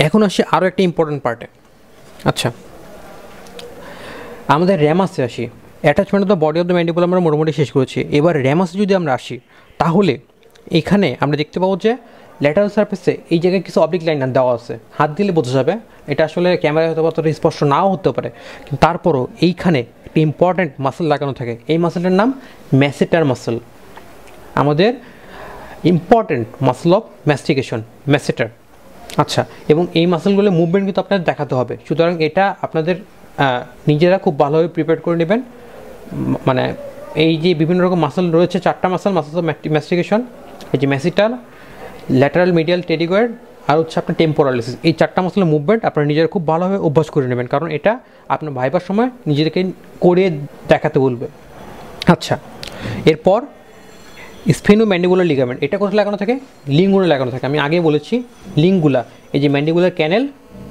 এখন আসি আরও একটা ইম্পর্টেন্ট পার্টে। আচ্ছা, আমাদের র্যামাসে আসি। Attachment of the body of the mandible আমরা মোটামুটি শেষ করেছি। এবার র্যামাসে যদি আমরা আসি, তাহলে এখানে আমরা দেখতে পাবো যে ল্যাটারাল সারফেসে এই জায়গায় কিছু অবলিক লাইন দেওয়া আছে, হাত দিলে বোঝা যাবে। এটা আসলে ক্যামেরায় হয়তো অতটা স্পষ্ট নাও হতে পারে, কিন্তু তারপরও এইখানে একটা ইম্পর্ট্যান্ট মাসেল লাগানো থাকে। এই মাসেলটার নাম ম্যাসেটার মাসেল, আমাদের ইম্পর্ট্যান্ট মাসেল অফ ম্যাস্টিকেশন, ম্যাসেটার। আচ্ছা, এবং এই মাসেলগুলো মুভমেন্ট কিন্তু আপনাদের দেখাতে হবে, সুতরাং এটা আপনাদের নিজেরা খুব ভালোভাবে প্রিপেয়ার করে নেবেন। মানে এই যে বিভিন্ন রকম মাসেল রয়েছে, 4টা মাসেল অফ ম্যাস্টিকেশন, এই যে ম্যাসেটার, ল্যাটারাল, মিডিয়াল, টেরিগয়েড, আর হচ্ছে আপনার টেম্পোরালিস। এই 4টা মাসেলের মুভমেন্ট আপনারা নিজেরা খুব ভালোভাবে অভ্যাস করে নেবেন, কারণ এটা আপনার ভাইবার সময় নিজেদেরকে করে দেখাতে বলবে। আচ্ছা, এরপর স্ফেনোম্যান্ডিবুলার লিগামেন্ট, এটা কোথায় লাগানো থাকে? লিঙ্গুলে লাগানো থাকে। আমি আগেই বলেছি লিঙ্গুলা, এই যে ম্যান্ডিবুলার ক্যানেল,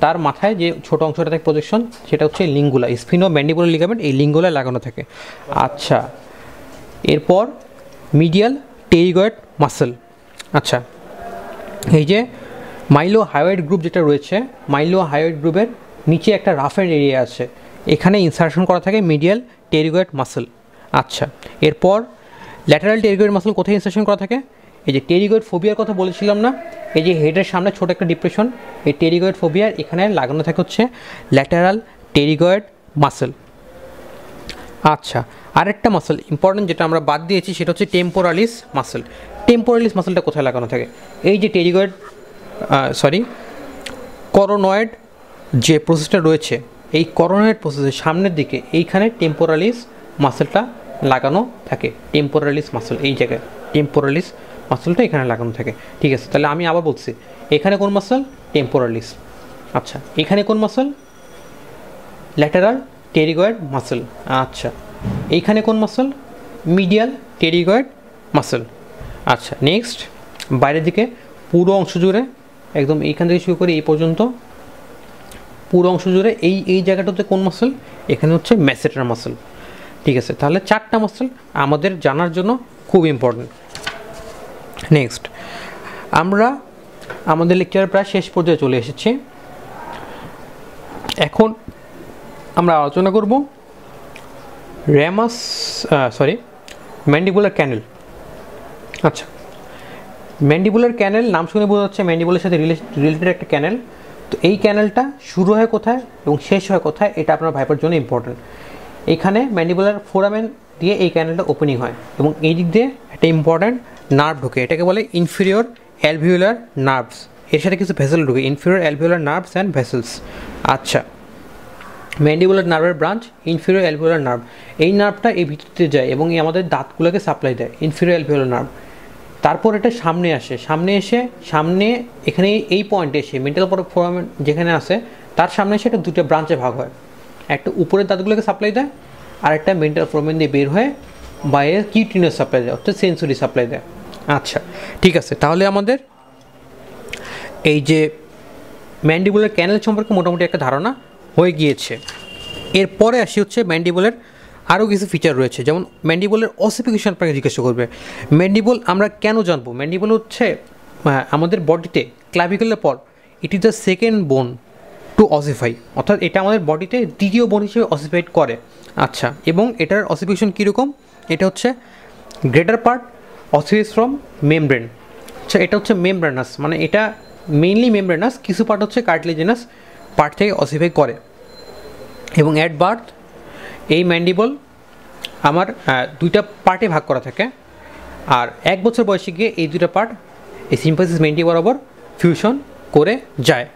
তার মাথায় যে ছোটো অংশটা থাকে প্রজেকশন, সেটা হচ্ছে লিঙ্গুলা। স্ফেনোম্যান্ডিবুলার লিগামেন্ট এই লিঙ্গুলায় লাগানো থাকে। আচ্ছা, এরপর মিডিয়াল টেরিগয়েড মাসেল। আচ্ছা, এই যে মাইলো হায়োয়েড গ্রুপ যেটা রয়েছে, মাইলো হায়োয়েড গ্রুপের নিচে একটা রাফের এরিয়া আছে, এখানে ইনসারশন করা থাকে মিডিয়াল টেরিগয়েড মাসেল। আচ্ছা, এরপর ল্যাটারাল টেরিগয়েড মাসেল কোথায় ইনসারশন করা থাকে? এই যে টেরিগয়েড ফোবিয়ার কথা বলেছিলাম না, এই যে হেডের সামনে ছোটো একটা ডিপ্রেশন, এই টেরিগয়েড ফোবিয়ার এখানে লাগানো থাকে হচ্ছে ল্যাটারাল টেরিগয়েড মাসেল। আচ্ছা, আরেকটা মাসেল ইম্পর্টেন্ট যেটা আমরা বাদ দিয়েছি, সেটা হচ্ছে টেম্পোরালিস মাসেল। টেম্পোরালিস মাসেলটা কোথায় লাগানো থাকে? এই যে টেরিগয়েড করোনয়েড যে প্রসেসটা রয়েছে, এই করোনয়েড প্রসেসের সামনের দিকে এইখানে টেম্পোরালিস মাসেলটা লাগানো থাকে। টেম্পোরালিস মাসেল এই জায়গায়, টেম্পোরালিস মাসেলটা এখানে লাগানো থাকে। ঠিক আছে, তাহলে আমি আবার বলছি, এখানে কোন মাসেল? টেম্পোরালিস। আচ্ছা, এখানে কোন মাসেল? Lateral pterygoid muscle. আচ্ছা, এইখানে কোন মাসেল? Medial pterygoid muscle. আচ্ছা, নেক্সট বাইরের দিকে পুরো অংশ জুড়ে, একদম এইখান থেকে শুরু করে এই পর্যন্ত পুরো অংশ জুড়ে এই জায়গাটাতে কোন মাসেল? এখানে হচ্ছে ম্যাসেটার মাসেল। ঠিক আছে, তাহলে 4টা মাসেল আমাদের জানার জন্য খুব ইম্পর্টেন্ট। নেক্সট, আমরা আমাদের লেকচারের প্রায় শেষ পর্যায়ে চলে এসেছি। এখন আমরা আলোচনা করব ম্যান্ডিবুলার ক্যানেল। আচ্ছা, ম্যান্ডিবুলার ক্যানেল নাম শুনে বোঝা যাচ্ছে ম্যান্ডিবুলের সাথে রিলেটেড একটা ক্যানেল। তো এই ক্যানেলটা শুরু হয় কোথায় এবং শেষ হয় কোথায়, এটা আপনার ভাইপার জন্য ইম্পর্টেন্ট। এখানে ম্যান্ডিবুলার ফোরামেন দিয়ে এই ক্যানেলটা ওপেনিং হয়, এবং এই দিক দিয়ে একটা ইম্পর্ট্যান্ট নার্ভ ঢোকে, এটাকে বলে ইনফিরিয়র অ্যালভিওলার নার্ভস। এর সাথে কিছু ভেসেল ঢোকে, inferior alveolar nerves and vessels. আচ্ছা, ম্যান্ডিবুলার নার্ভের ব্রাঞ্চ ইনফিরিয়র অ্যালভিওলার নার্ভ। এই নার্ভটা এই ভিতরতে যায় এবং এই আমাদের দাঁতগুলোকে সাপ্লাই দেয়, ইনফিরিয়র অ্যালভিওলার নার্ভ। তারপর এটা সামনে আসে, সামনে এখানে এই পয়েন্টে এসে মেন্টাল ফোরামেন যেখানে আছে তার সামনে এসে এটা 2টা ব্রাঞ্চে ভাগ হয়। একটা উপরের দাঁতগুলোকে সাপ্লাই দেয়, আর একটা মেন্টাল ফোরামেন দিয়ে বের হয়ে বাইরে কিউটিনাস সাপ্লাই দেয়, অর্থাৎ সেন্সরি সাপ্লাই দেয়। আচ্ছা, ঠিক আছে, তাহলে আমাদের এই যে ম্যান্ডিবুলার ক্যানেল সম্পর্কে মোটামুটি একটা ধারণা হয়ে গিয়েছে। এরপরে আসি হচ্ছে ম্যান্ডিবুলের আরও কিছু ফিচার রয়েছে, যেমন ম্যান্ডিবুলের অসিফিকেশন আপনাকে জিজ্ঞাসা করবে। ম্যান্ডিবুল আমরা কেন জানবো? ম্যান্ডিবুল হচ্ছে আমাদের বডিতে ক্লাভিকুলার পর ইট ইজ দ্য সেকেন্ড বোন টু অসিফাই, অর্থাৎ এটা আমাদের বডিতে দ্বিতীয় বোন হিসেবে অসিফাইড করে। আচ্ছা, এবং এটার অসিফিকেশন কীরকম? এটা হচ্ছে গ্রেটার পার্ট অসিফাইস ফ্রম মেমব্রেন। আচ্ছা, এটা হচ্ছে মেমব্রেনাস, মানে এটা মেইনলি মেমব্রেনাস, কিছু পার্ট হচ্ছে কার্টিলেজিনাস পার্ট থেকে অসিফাই করে। এবং অ্যাট বার্থ এই ম্যান্ডিবল আমার 2টা পার্টে ভাগ করা থাকে, আর 1 বছর বয়সে গিয়ে এই 2টা পার্ট এই সিম্পাসিস মেন্টি বরাবর ফিউশন করে যায়।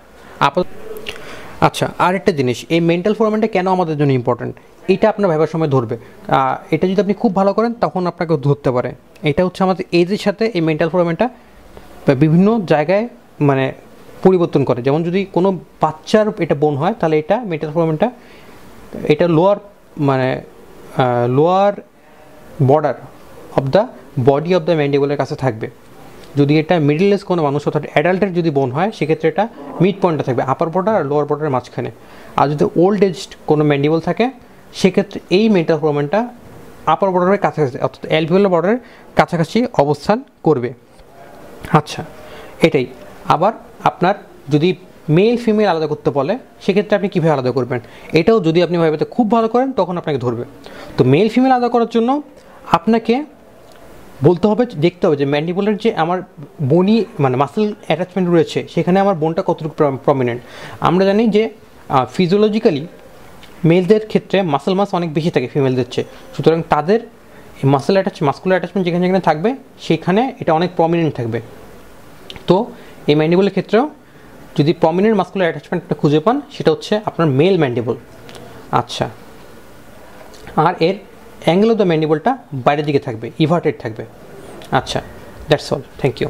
আচ্ছা, আরেকটা জিনিস, এই মেন্টাল ফোরামেনটা কেন আমাদের জন্য ইম্পর্ট্যান্ট, এটা আপনার ভাইবার সময় ধরবে। এটা যদি আপনি খুব ভালো করেন তখন আপনাকে ধরতে পারে। এটা হচ্ছে আমাদের এজের সাথে এই মেন্টাল ফোরামেনটা বিভিন্ন জায়গায় মানে পরিবর্তন করে। যেমন যদি কোনো বাচ্চার এটা বোন হয়, তাহলে এটা মেন্টাল ফোরামেনটা এটা lower border of the body of the ম্যান্ডিবলের কাছে থাকবে। যদি এটা মিডল এজ কোনো মানুষ অর্থাৎ অ্যাডাল্টের যদি বোন হয়, সেক্ষেত্রে এটা মিড পয়েন্টটা থাকবে আপার বর্ডার আর লোয়ার বর্ডারের মাঝখানে। আর যদি ওল্ড এজ কোনো ম্যান্ডিবল থাকে, সেক্ষেত্রে এই মেন্টাল ফোরামেনটা আপার বর্ডারের কাছাকাছি অর্থাৎ অ্যালভিওলার বর্ডারের কাছাকাছি অবস্থান করবে। আচ্ছা, এটাই। আবার আপনার যদি মেল ফিমেল আলাদা করতে বলে, সেক্ষেত্রে আপনি কীভাবে আলাদা করবেন? এটাও যদি আপনি ভাইভাতে খুব ভালো করেন তখন আপনাকে ধরবে। তো মেল ফিমেল আলাদা করার জন্য আপনাকে বলতে হবে, দেখতে হবে যে ম্যান্ডিবুলার যে আমার বনি মানে মাসেল অ্যাটাচমেন্ট রয়েছে সেখানে আমার বোনটা কতটুকু প্রমিনেন্ট। আমরা জানি যে ফিজিওলজিক্যালি মেলদের ক্ষেত্রে মাসেল মাস অনেক বেশি থাকে ফিমেলদের চেয়ে, সুতরাং তাদের মাস্কুলার অ্যাটাচমেন্ট যেখানে যেখানে থাকবে সেখানে এটা অনেক প্রমিনেন্ট থাকবে। তো এই ম্যান্ডিবুলের ক্ষেত্রেও যদি প্রমিনেন্ট মাস্কুলার অ্যাটাচমেন্টটা খুঁজে পান সেটা হচ্ছে আপনার মেল ম্যান্ডিবল। আচ্ছা, আর এর অ্যাঙ্গেল অফ দ্য ম্যান্ডিবলটা বাইরের দিকে থাকবে, ইভার্টেড থাকবে। আচ্ছা, দ্যাটস অল, থ্যাংক ইউ।